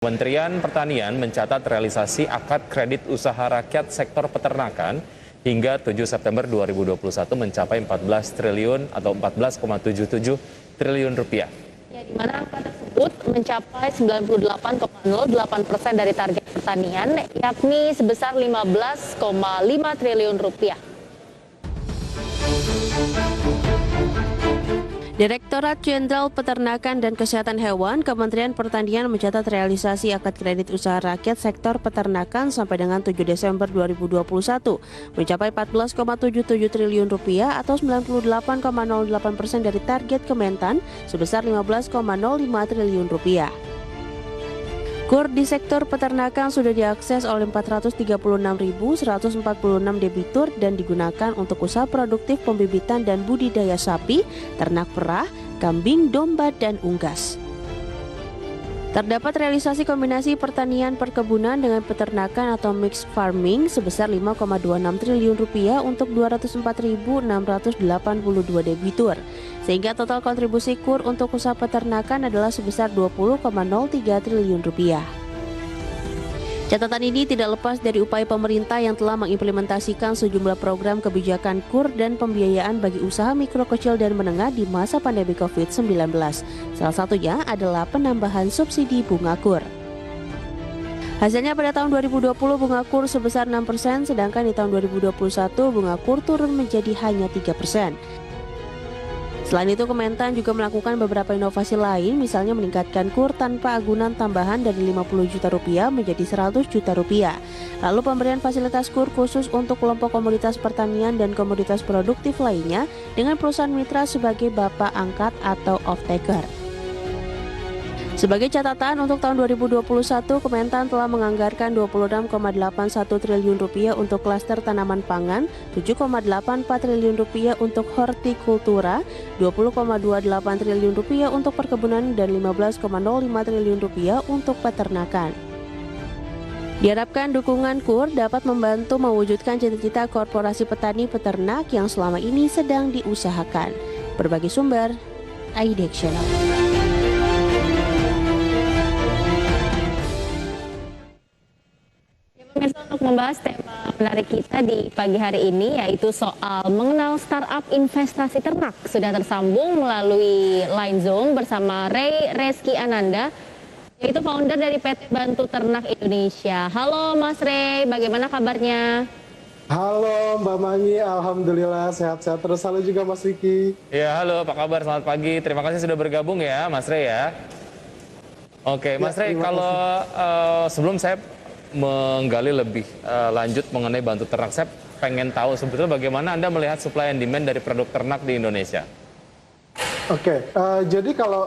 Kementerian Pertanian mencatat realisasi akad kredit usaha rakyat sektor peternakan hingga 7 September 2021 mencapai 14 triliun atau 14,77 triliun rupiah. Ya, di mana angka tersebut mencapai 98,08% dari target pertanian, yakni sebesar 15,5 triliun rupiah. Direktorat Jenderal Peternakan dan Kesehatan Hewan, Kementerian Pertanian mencatat realisasi akad kredit usaha rakyat sektor peternakan sampai dengan 7 Desember 2021 mencapai 14,77 triliun rupiah atau 98,08% dari target Kementan sebesar 15,05 triliun rupiah. KUR di sektor peternakan sudah diakses oleh 436.146 debitur dan digunakan untuk usaha produktif pembibitan dan budidaya sapi, ternak perah, kambing, domba, dan unggas. Terdapat realisasi kombinasi pertanian perkebunan dengan peternakan atau mixed farming sebesar 5,26 triliun rupiah untuk 204.682 debitur, sehingga total kontribusi KUR untuk usaha peternakan adalah sebesar 20,03 triliun rupiah. Catatan ini tidak lepas dari upaya pemerintah yang telah mengimplementasikan sejumlah program kebijakan KUR dan pembiayaan bagi usaha mikro kecil dan menengah di masa pandemi COVID-19. Salah satunya adalah penambahan subsidi bunga KUR. Hasilnya pada tahun 2020 bunga KUR sebesar 6%, sedangkan di tahun 2021 bunga KUR turun menjadi hanya 3%. Selain itu, Kementan juga melakukan beberapa inovasi lain, misalnya meningkatkan KUR tanpa agunan tambahan dari 50 juta rupiah menjadi 100 juta rupiah. Lalu pemberian fasilitas KUR khusus untuk kelompok komoditas pertanian dan komoditas produktif lainnya dengan perusahaan mitra sebagai bapak angkat atau off-taker. Sebagai catatan, untuk tahun 2021, Kementan telah menganggarkan 26,81 triliun rupiah untuk klaster tanaman pangan, 7,84 triliun rupiah untuk hortikultura, 20,28 triliun rupiah untuk perkebunan, dan 15,05 triliun rupiah untuk peternakan. Diharapkan dukungan KUR dapat membantu mewujudkan cita-cita korporasi petani peternak yang selama ini sedang diusahakan. Berbagai sumber, IDEX Channel. Pemirsa, untuk membahas tema menarik kita di pagi hari ini yaitu soal mengenal startup investasi ternak, sudah tersambung melalui line Zoom bersama Ray Reski Ananda, yaitu founder dari PT Bantu Ternak Indonesia. Halo Mas Ray, bagaimana kabarnya? Halo Mbak Mangi, alhamdulillah sehat-sehat terus. Halo juga Mas Riki. Ya, halo, apa kabar? Selamat pagi. Terima kasih sudah bergabung ya, Mas Ray ya. Oke, Mas Ray, kalau sebelum saya menggali lebih lanjut mengenai Bantu Ternak, saya pengen tahu sebetulnya bagaimana Anda melihat supply and demand dari produk ternak di Indonesia. Oke, jadi kalau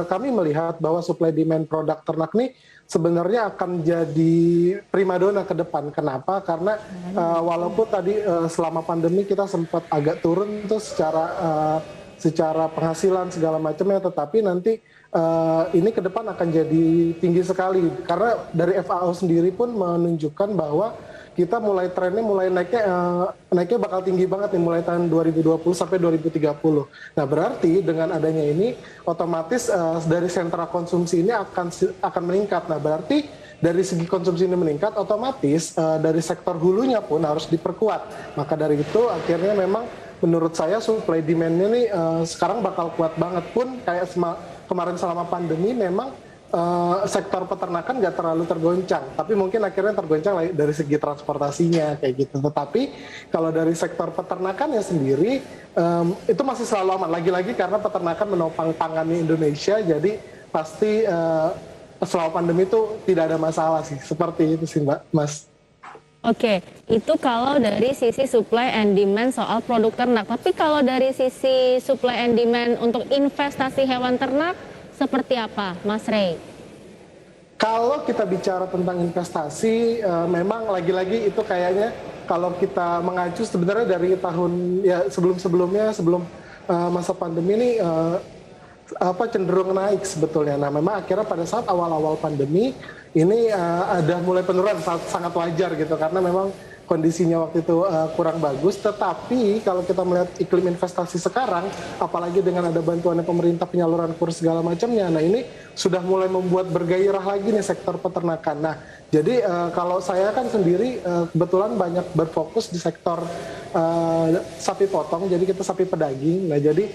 kami melihat bahwa supply demand produk ternak nih sebenarnya akan jadi primadona ke depan. Kenapa? Karena walaupun tadi selama pandemi kita sempat agak turun tuh secara penghasilan segala macamnya, tetapi nanti ini ke depan akan jadi tinggi sekali karena dari FAO sendiri pun menunjukkan bahwa kita trennya mulai naiknya bakal tinggi banget nih mulai tahun 2020 sampai 2030. Nah, berarti dengan adanya ini otomatis dari sentra konsumsi ini akan meningkat. Nah, berarti dari segi konsumsi ini meningkat, otomatis dari sektor hulunya pun harus diperkuat. Maka dari itu akhirnya memang menurut saya supply demand-nya nih sekarang bakal kuat banget, pun kayak kemarin selama pandemi memang sektor peternakan nggak terlalu tergoncang, tapi mungkin akhirnya tergoncang dari segi transportasinya kayak gitu. Tetapi kalau dari sektor peternakannya sendiri itu masih selalu aman. Lagi-lagi karena peternakan menopang pangannya Indonesia, jadi pasti selama pandemi itu tidak ada masalah sih. Seperti itu sih Mbak, Mas. Oke, itu kalau dari sisi supply and demand soal produk ternak. Tapi kalau dari sisi supply and demand untuk investasi hewan ternak, seperti apa, Mas Ray? Kalau kita bicara tentang investasi, memang lagi-lagi itu kayaknya kalau kita mengacu sebenarnya dari tahun ya sebelum-sebelumnya, sebelum masa pandemi ini cenderung naik sebetulnya. Nah, memang akhirnya pada saat awal-awal pandemi ini ada mulai penurunan, sangat wajar gitu karena memang kondisinya waktu itu kurang bagus. Tetapi kalau kita melihat iklim investasi sekarang, apalagi dengan ada bantuan pemerintah penyaluran kurs segala macamnya, nah ini sudah mulai membuat bergairah lagi nih sektor peternakan. Nah, jadi kalau saya kan sendiri kebetulan banyak berfokus di sektor sapi potong, jadi kita sapi pedaging. Nah, jadi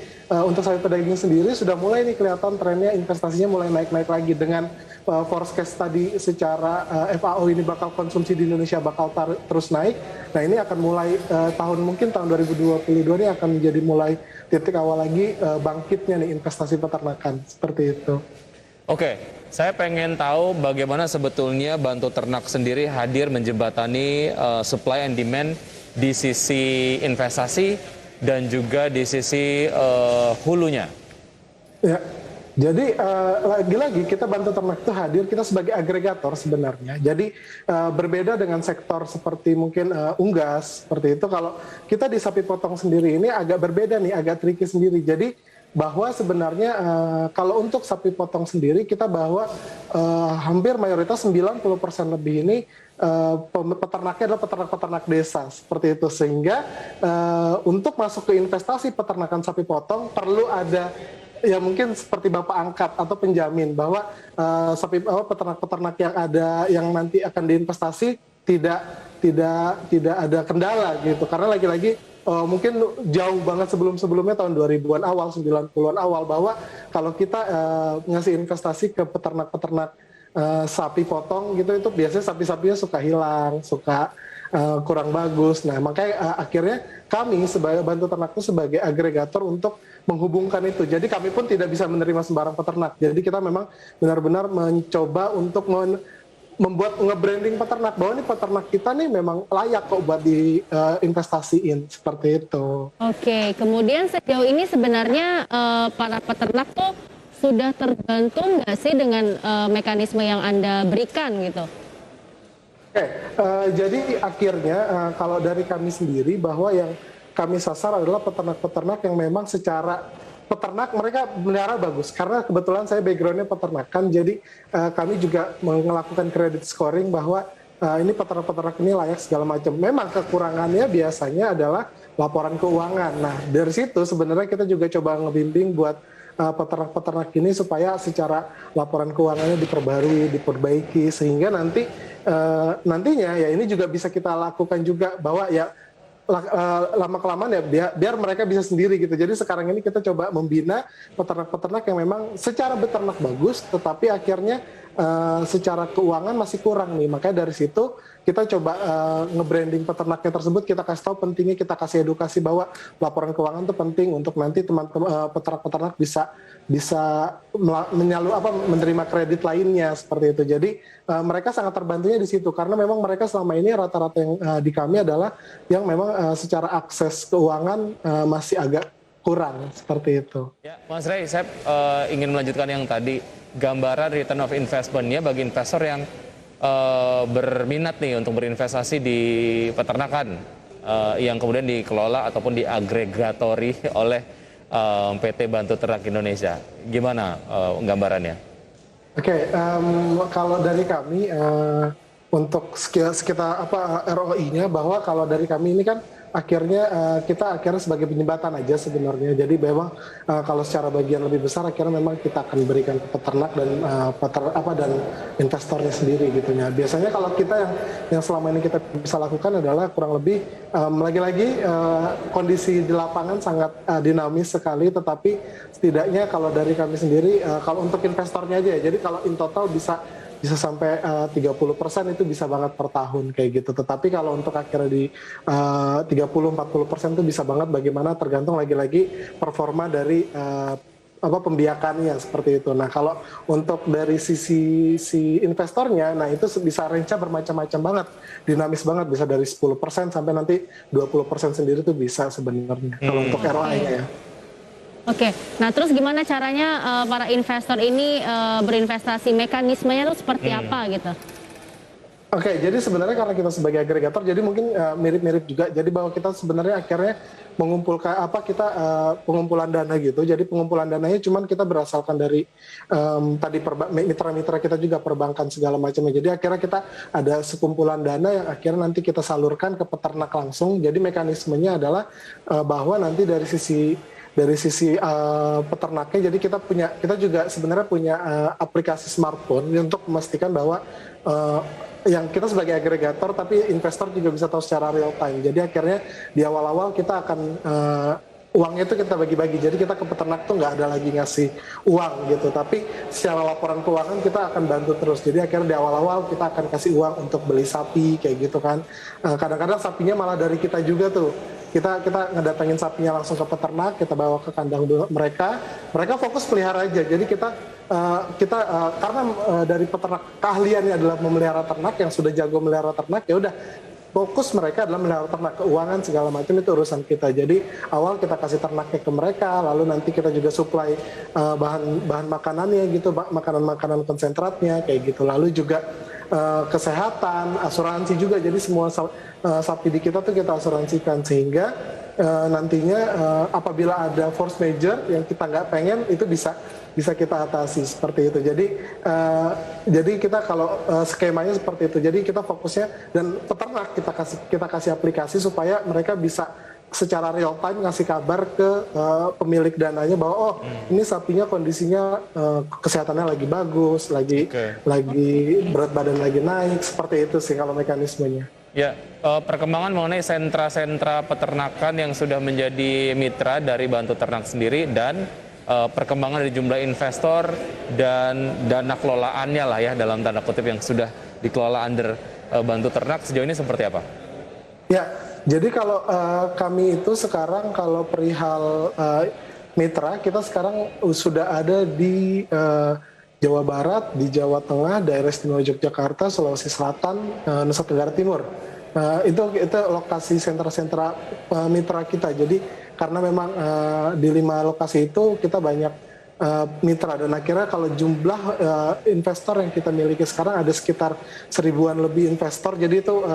untuk sapi pedaging sendiri sudah mulai nih kelihatan trennya investasinya mulai naik-naik lagi dengan forecast tadi secara FAO ini bakal konsumsi di Indonesia bakal terus naik. Nah, ini akan mulai tahun 2022 ini akan menjadi mulai titik awal lagi bangkitnya nih investasi peternakan seperti itu. Oke, saya pengen tahu bagaimana sebetulnya Bantu Ternak sendiri hadir menjembatani supply and demand di sisi investasi dan juga di sisi hulunya. Ya, jadi lagi-lagi kita Bantu Ternak itu hadir kita sebagai agregator sebenarnya. Jadi berbeda dengan sektor seperti mungkin unggas seperti itu. Kalau kita di sapi potong sendiri ini agak berbeda nih, agak tricky sendiri. Jadi bahwa sebenarnya kalau untuk sapi potong sendiri kita bahwa hampir mayoritas 90% lebih ini peternaknya adalah peternak-peternak desa seperti itu, sehingga untuk masuk ke investasi peternakan sapi potong perlu ada ya mungkin seperti bapak angkat atau penjamin bahwa peternak-peternak yang ada yang nanti akan diinvestasi tidak ada kendala gitu, karena lagi-lagi mungkin jauh banget sebelumnya tahun 2000-an awal, 90-an awal, bahwa kalau kita ngasih investasi ke peternak-peternak sapi potong gitu, itu biasanya sapi-sapinya suka hilang, suka kurang bagus. Nah, makanya akhirnya kami sebagai Bantu Ternak itu sebagai agregator untuk menghubungkan itu. Jadi kami pun tidak bisa menerima sembarang peternak. Jadi kita memang benar-benar mencoba untuk membuat nge-branding peternak bahwa ini peternak kita nih memang layak kok buat diinvestasiin seperti itu. Oke, kemudian sejauh ini sebenarnya para peternak tuh sudah tergantung nggak sih dengan mekanisme yang Anda berikan gitu? Oke, jadi akhirnya kalau dari kami sendiri bahwa yang kami sasar adalah peternak-peternak yang memang secara peternak mereka melihara bagus, karena kebetulan saya backgroundnya peternakan, jadi kami juga melakukan credit scoring bahwa ini peternak-peternak ini layak segala macam. Memang kekurangannya biasanya adalah laporan keuangan. Nah, dari situ sebenarnya kita juga coba ngebimbing buat peternak-peternak ini supaya secara laporan keuangannya diperbaiki, sehingga nantinya ya ini juga bisa kita lakukan juga bahwa ya lama-kelamaan ya biar mereka bisa sendiri gitu. Jadi sekarang ini kita coba membina peternak-peternak yang memang secara beternak bagus, tetapi akhirnya secara keuangan masih kurang nih. Makanya dari situ kita coba nge-branding peternaknya tersebut, kita kasih tahu pentingnya, kita kasih edukasi bahwa laporan keuangan itu penting untuk nanti teman-teman peternak-peternak bisa menerima kredit lainnya seperti itu. Jadi mereka sangat terbantunya di situ, karena memang mereka selama ini rata-rata yang di kami adalah yang memang secara akses keuangan masih agak kurang seperti itu. Ya, Mas Rey, saya ingin melanjutkan yang tadi, gambaran return of investment-nya bagi investor yang berminat nih untuk berinvestasi di peternakan yang kemudian dikelola ataupun diagregatori oleh PT Bantu Ternak Indonesia. Gimana gambarannya? Oke, kalau dari kami untuk sekitar ROI-nya, bahwa kalau dari kami ini kan akhirnya kita sebagai penyembatan aja sebenarnya. Jadi memang kalau secara bagian lebih besar akhirnya memang kita akan berikan ke peternak dan dan investornya sendiri gitu ya. Biasanya kalau kita yang selama ini kita bisa lakukan adalah kurang lebih lagi-lagi kondisi di lapangan sangat dinamis sekali, tetapi setidaknya kalau dari kami sendiri kalau untuk investornya aja ya. Jadi kalau in total bisa sampai 30% itu bisa banget per tahun kayak gitu. Tetapi kalau untuk akhirnya di 30-40% itu bisa banget, bagaimana tergantung lagi-lagi performa dari pembiakannya seperti itu. Nah, kalau untuk dari sisi investornya, nah itu bisa range-nya bermacam-macam banget, dinamis banget, bisa dari 10% sampai nanti 20% sendiri tuh bisa sebenarnya kalau untuk ROI-nya ya. Oke, nah terus gimana caranya para investor ini berinvestasi, mekanismenya itu seperti apa gitu? Oke, jadi sebenarnya karena kita sebagai agregator, jadi mungkin mirip-mirip juga. Jadi bahwa kita sebenarnya akhirnya mengumpulkan pengumpulan dana gitu. Jadi pengumpulan dananya cuman kita berasalkan dari tadi mitra-mitra kita juga perbankan segala macamnya. Jadi akhirnya kita ada sekumpulan dana yang akhirnya nanti kita salurkan ke peternak langsung. Jadi mekanismenya adalah bahwa nanti dari sisi dari sisi peternaknya. Jadi kita juga sebenarnya punya aplikasi smartphone untuk memastikan bahwa yang kita sebagai agregator, tapi investor juga bisa tahu secara real time. Jadi akhirnya di awal-awal kita akan uangnya itu kita bagi-bagi. Jadi kita ke peternak tuh nggak ada lagi ngasih uang gitu, tapi secara laporan keuangan kita akan bantu terus. Jadi akhirnya di awal-awal kita akan kasih uang untuk beli sapi kayak gitu kan. Kadang-kadang sapinya malah dari kita juga tuh. Kita ngedatengin sapinya langsung ke peternak, kita bawa ke kandang mereka fokus pelihara aja. Jadi kita karena dari peternak keahliannya adalah memelihara ternak, yang sudah jago melihara ternak, ya udah fokus mereka adalah melihara ternak, keuangan segala macam itu urusan kita. Jadi awal kita kasih ternaknya ke mereka, lalu nanti kita juga supply bahan makanannya gitu, makanan konsentratnya kayak gitu. Lalu juga kesehatan, asuransi juga. Jadi semua sapi di kita tuh kita asuransikan, sehingga nantinya apabila ada force major yang kita nggak pengen, itu bisa kita atasi seperti itu. Jadi kita kalau skemanya seperti itu. Jadi kita fokusnya, dan peternak kita kasih aplikasi supaya mereka bisa secara real time ngasih kabar ke pemilik dananya bahwa ini sapinya kondisinya kesehatannya lagi bagus, lagi berat badan lagi naik, seperti itu sih kalau mekanismenya. Ya, perkembangan mengenai sentra-sentra peternakan yang sudah menjadi mitra dari Bantu Ternak sendiri, dan perkembangan dari jumlah investor dan dana kelolaannya lah ya, dalam tanda kutip, yang sudah dikelola under Bantu Ternak sejauh ini seperti apa? Ya, jadi kalau kami itu sekarang kalau perihal mitra, kita sekarang sudah ada di Jawa Barat, di Jawa Tengah, daerah istimewa Yogyakarta, Sulawesi Selatan, Nusa Tenggara Timur. Itu lokasi sentra-sentra mitra kita. Jadi karena memang di 5 lokasi itu kita banyak mitra, dan akhirnya kalau jumlah investor yang kita miliki sekarang ada sekitar 1000-an lebih investor. Jadi itu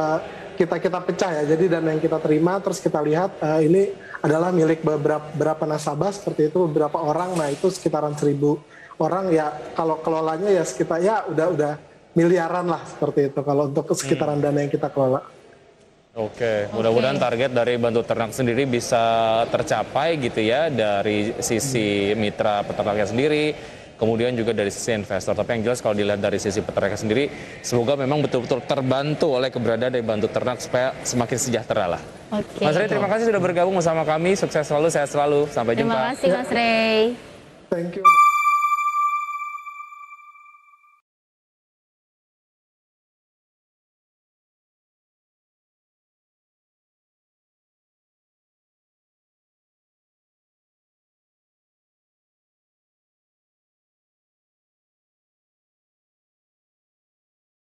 kita pecah ya. Jadi dana yang kita terima terus kita lihat ini adalah milik beberapa nasabah seperti itu, beberapa orang. Nah itu sekitaran 1000 orang ya. Kalau kelolanya ya sekitar ya udah miliaran lah seperti itu kalau untuk sekitaran dana yang kita kelola. Oke, mudah-mudahan target dari Bantu Ternak sendiri bisa tercapai gitu ya, dari sisi mitra peternaknya sendiri, kemudian juga dari sisi investor. Tapi yang jelas kalau dilihat dari sisi peternaknya sendiri, semoga memang betul-betul terbantu oleh keberadaan dari Bantu Ternak supaya semakin sejahtera lah. Oke. Mas Rey, terima kasih sudah bergabung bersama kami. Sukses selalu, sehat selalu. Sampai jumpa. Terima kasih Mas Rey. Thank you.